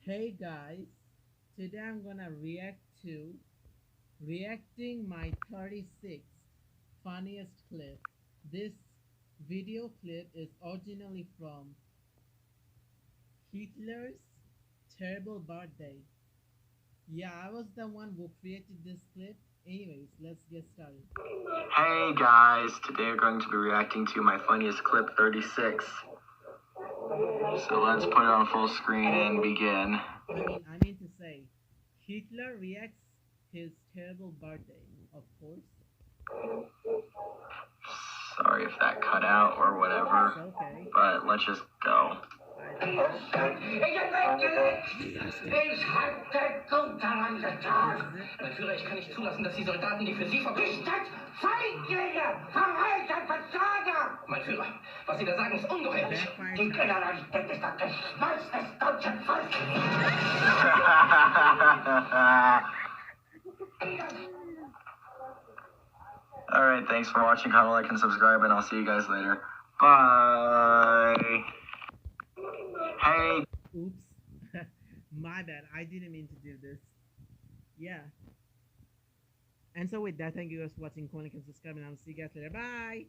Hey guys, today I'm gonna react to reacting my 36th funniest clip. This video clip is originally from Hitler's terrible birthday. Yeah, I was the one who created this clip. Anyways, let's get started. Hey guys, today we're going to be reacting to my funniest clip 36. So let's put it on full screen and begin. I mean to say, Hitler reacts his terrible birthday, of course. Sorry if that cut out or whatever, It's okay. but let's just go. Ich hatte gut daran getan. Mein Führer, ich kann nicht zulassen, dass die Soldaten, die für Sie verbringen... Feiglinge! Verreiter! Versager! Mein Führer, was Sie da sagen, ist ungeheuerlich. Die Generalität ist das Geschmeiß des deutschen Volkes. Alright, thanks for watching. Comment, like, and subscribe, and I'll see you guys later. Bye! Hey! Oops. My bad. I didn't mean to do this. Yeah. And so with that, thank you guys for watching. Comment, like, and subscribe, and I'll see you guys later. Bye!